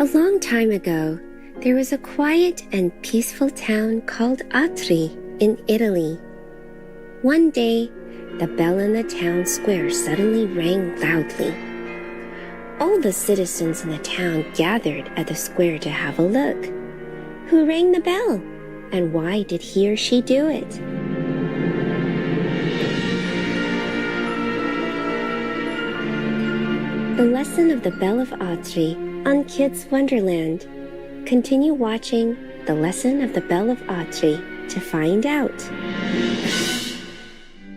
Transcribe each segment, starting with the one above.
A long time ago, there was a quiet and peaceful town called Atri in Italy. One day, the bell in the town square suddenly rang loudly. All the citizens in the town gathered at the square to have a look. Who rang the bell? And why did he or she do it? The lesson of the Bell of Atri on Kids Wonderland. Continue watching the lesson of the Bell of Atri to find out.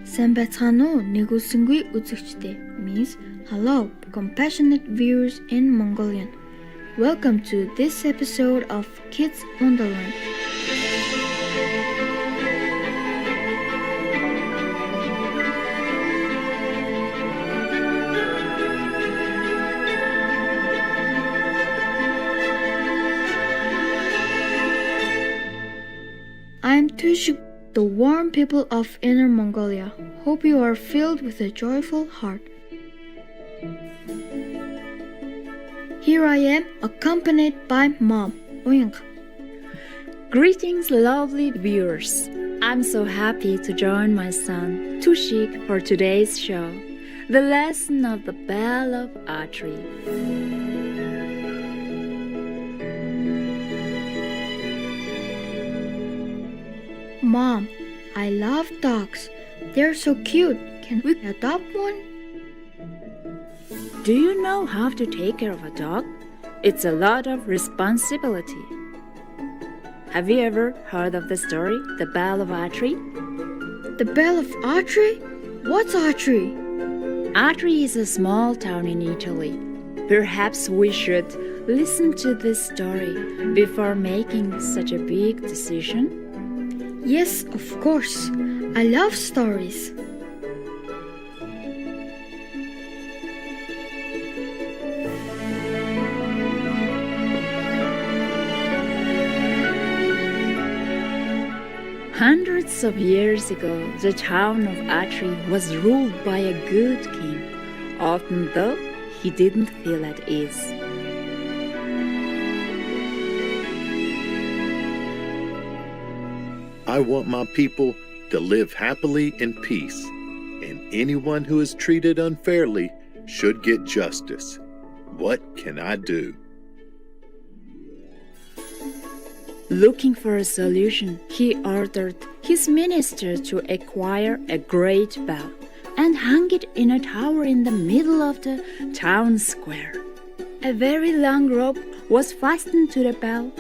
Сайн байцгаана уу нэгүүлсэнгүй үзэгчдээ means hello compassionate viewers in Mongolian. Welcome to this episode of Kids Wonderland. I'm Tushuk, the warm people of Inner Mongolia. Hope you are filled with a joyful heart. Here I am, accompanied by Mom. Greetings, lovely viewers. I'm so happy to join my son, Tushik, for today's show, the lesson of the Bell of Atri. Mom, I love dogs. They're so cute. Can we adopt one? Do you know how to take care of a dog? It's a lot of responsibility. Have you ever heard of the story, The Bell of Atri? The Bell of Atri? What's Atri? Atri is a small town in Italy. Perhaps we should listen to this story before making such a big decision. Yes, of course. I love stories. Hundreds of years ago, the town of Atri was ruled by a good king, often though he didn't feel at ease. I want my people to live happily in peace, and anyone who is treated unfairly should get justice. What can I do? Looking for a solution, he ordered his minister to acquire a great bell and hang it in a tower in the middle of the town square. A very long rope was fastened to the bell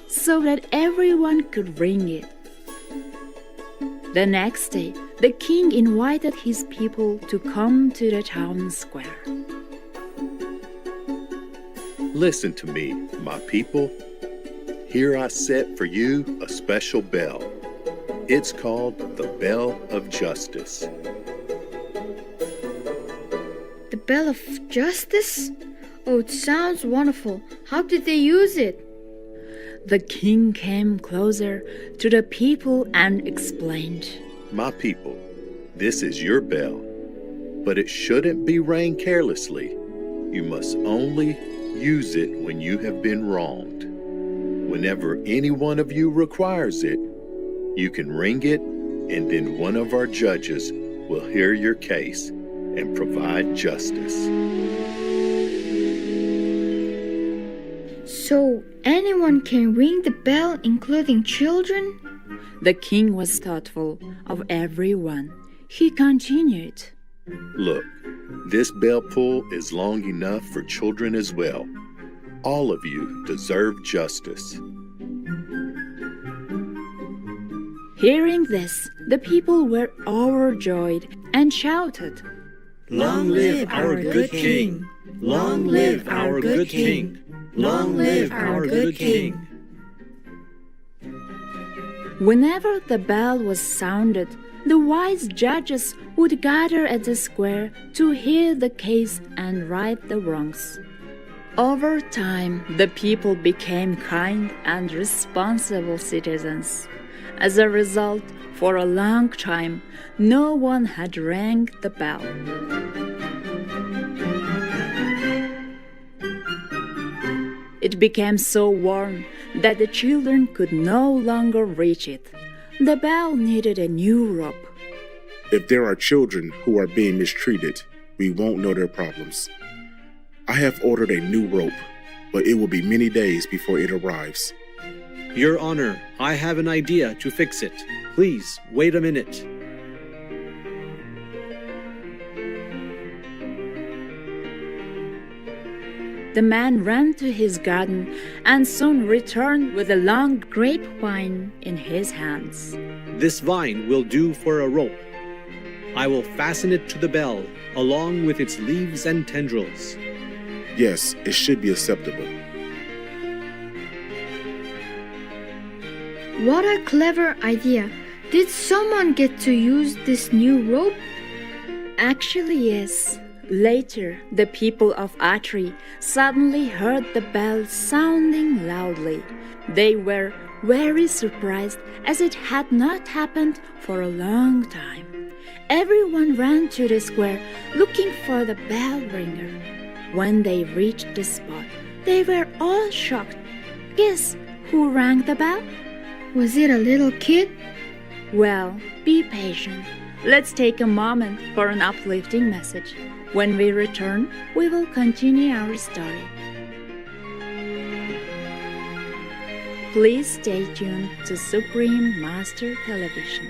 so that everyone could ring it. The next day, the king invited his people to come to the town square. Listen to me, my people. Here I set for you a special bell. It's called the Bell of Justice. The Bell of Justice? Oh, it sounds wonderful. How did they use it? The king came closer to the people and explained, My people, this is your bell, but it shouldn't be rang carelessly. You must only use it when you have been wronged. Whenever any one of you requires it, you can ring it, and then one of our judges will hear your case and provide justice. So anyone can ring the bell, including children? The king was thoughtful of everyone. He continued, Look, this bell pull is long enough for children as well. All of you deserve justice. Hearing this, the people were overjoyed and shouted, Long live our good king! Long live our good king! Long live our good king! Whenever the bell was sounded, the wise judges would gather at the square to hear the case and right the wrongs. Over time, the people became kind and responsible citizens. As a result, for a long time, no one had rang the bell. It became so warm that the children could no longer reach it. The bell needed a new rope. If there are children who are being mistreated, we won't know their problems. I have ordered a new rope, but it will be many days before it arrives. Your Honor, I have an idea to fix it. Please, wait a minute. The man ran to his garden and soon returned with a long grapevine in his hands. This vine will do for a rope. I will fasten it to the bell, along with its leaves and tendrils. Yes, it should be acceptable. What a clever idea! Did someone get to use this new rope? Actually, yes. Later, the people of Atri suddenly heard the bell sounding loudly. They were very surprised as it had not happened for a long time. Everyone ran to the square looking for the bell ringer. When they reached the spot, they were all shocked. Guess who rang the bell? Was it a little kid? Well, be patient. Let's take a moment for an uplifting message. When we return, we will continue our story. Please stay tuned to Supreme Master Television.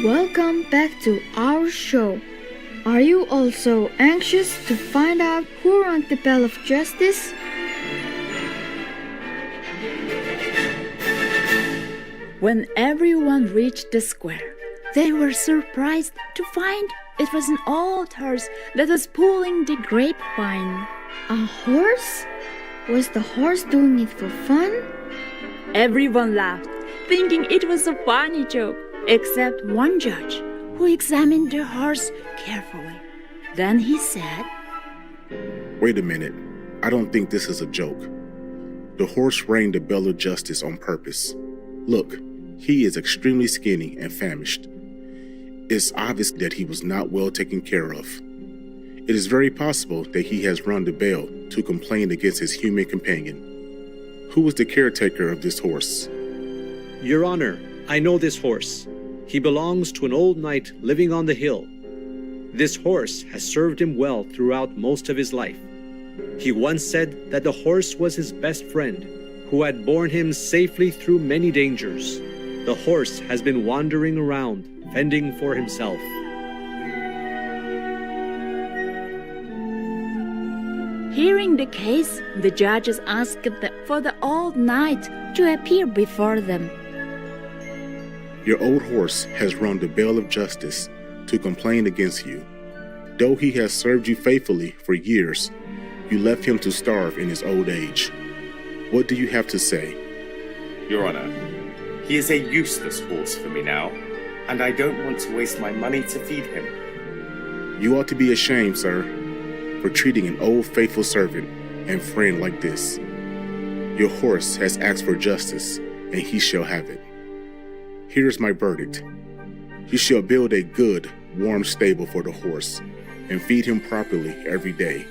Welcome back to our show. Are you also anxious to find out who rang the bell of justice? When everyone reached the square, they were surprised to find it was an old horse that was pulling the grapevine. A horse? Was the horse doing it for fun? Everyone laughed, thinking it was a funny joke, except one judge, who examined the horse carefully. Then he said, Wait a minute. I don't think this is a joke. The horse rang the bell of justice on purpose. Look, he is extremely skinny and famished. It's obvious that he was not well taken care of. It is very possible that he has rung the bell to complain against his human companion. Who was the caretaker of this horse? Your Honor, I know this horse. He belongs to an old knight living on the hill. This horse has served him well throughout most of his life. He once said that the horse was his best friend, who had borne him safely through many dangers. The horse has been wandering around, fending for himself. Hearing the case, the judges asked for the old knight to appear before them. Your old horse has rung the bell of justice to complain against you. Though he has served you faithfully for years, you left him to starve in his old age. What do you have to say? Your Honor, he is a useless horse for me now, and I don't want to waste my money to feed him. You ought to be ashamed, sir, for treating an old faithful servant and friend like this. Your horse has asked for justice, and he shall have it. Here's my verdict. You shall build a good, warm stable for the horse, and feed him properly every day.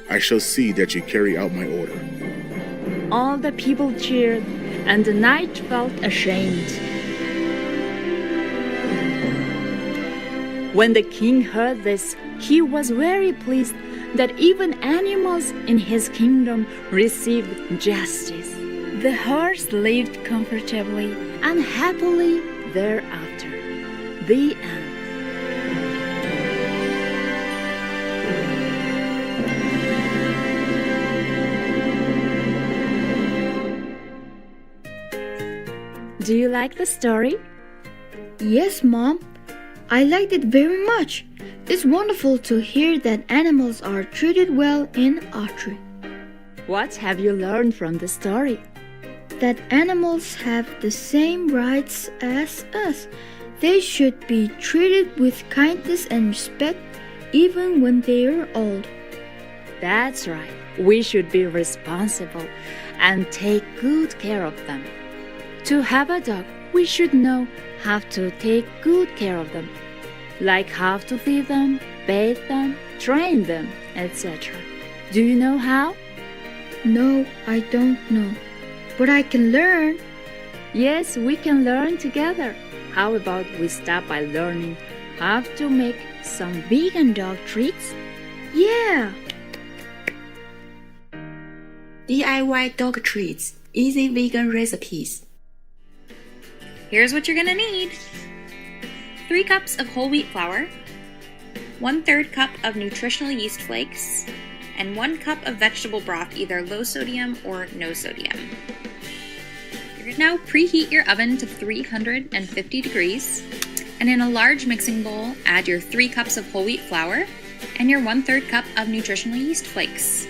I shall see that you carry out my order. All the people cheered, and the knight felt ashamed. When the king heard this, he was very pleased that even animals in his kingdom received justice. The horse lived comfortably and happily thereafter. The end. Do you like the story? Yes, Mom. I liked it very much. It's wonderful to hear that animals are treated well in Atri. What have you learned from the story? That animals have the same rights as us. They should be treated with kindness and respect even when they are old. That's right. We should be responsible and take good care of them. To have a dog, we should know how to take good care of them. like how to feed them, bathe them, train them, etc. Do you know how? No, I don't know. But I can learn. Yes, we can learn together. How about we start by learning how to make some vegan dog treats? Yeah! DIY dog treats, easy vegan recipes. Here's what you're gonna need. 3 cups of whole wheat flour, 1/3 cup of nutritional yeast flakes, and 1 cup of vegetable broth, either low sodium or no sodium. You're gonna now preheat your oven to 350 degrees, and in a large mixing bowl, add your 3 cups of whole wheat flour and your 1/3 cup of nutritional yeast flakes.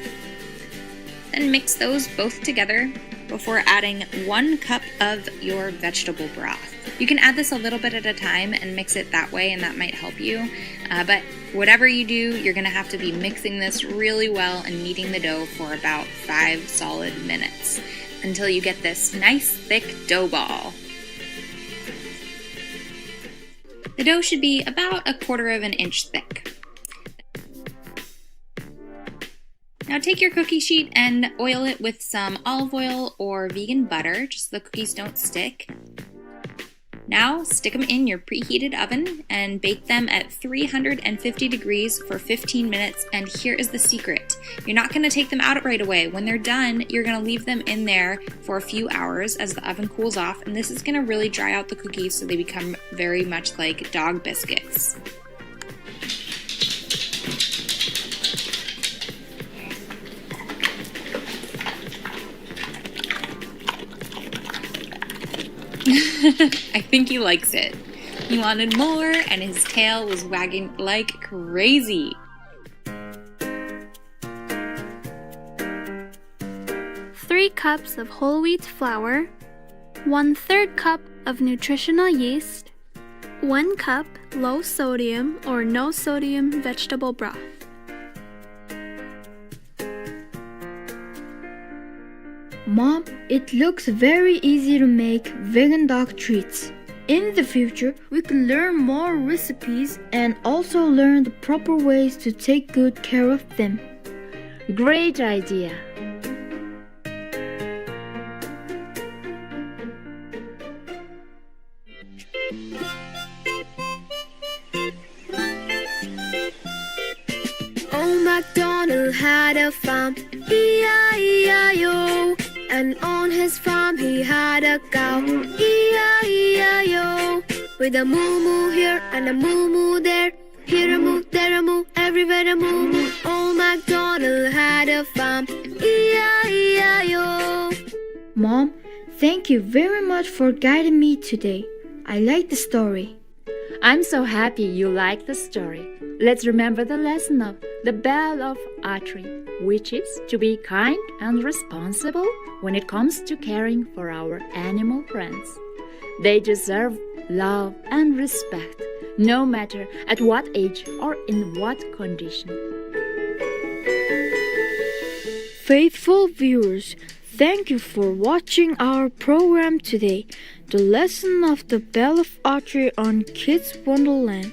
Then mix those both together before adding 1 cup of your vegetable broth. You can add this a little bit at a time and mix it that way, and that might help you. But whatever you do, you're going to have to be mixing this really well and kneading the dough for about 5 solid minutes until you get this nice thick dough ball. The dough should be about 1/4 of an inch thick. Now take your cookie sheet and oil it with some olive oil or vegan butter, just so the cookies don't stick. Now stick them in your preheated oven and bake them at 350 degrees for 15 minutes, and here is the secret. You're not going to take them out right away. When they're done, you're going to leave them in there for a few hours as the oven cools off, and this is going to really dry out the cookies so they become very much like dog biscuits. I think he likes it. He wanted more and his tail was wagging like crazy. Three cups of whole wheat flour, 1/3 cup of nutritional yeast, 1 cup low sodium or no sodium vegetable broth. Mom, it looks very easy to make vegan dog treats. In the future, we can learn more recipes and also learn the proper ways to take good care of them. Great idea. Old MacDonald had a farm, E-I-E-I-O. And on his farm he had a cow, E-I-E-I-O. With a moo-moo here and a moo-moo there, here a moo, there a moo, everywhere a moo-moo. Old MacDonald had a farm, E-I-E-I-O. Mom, thank you very much for guiding me today. I like the story. I'm so happy you like the story. Let's remember the lesson of the Bell of Atri, which is to be kind and responsible when it comes to caring for our animal friends. They deserve love and respect, no matter at what age or in what condition. Faithful viewers, thank you for watching our program today, the lesson of the Bell of Atri on Kids Wonderland.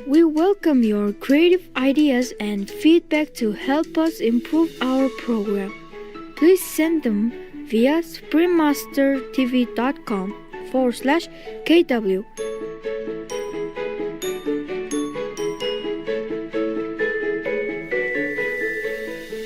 We welcome your creative ideas and feedback to help us improve our program. Please send them via springmastertv.com/KW.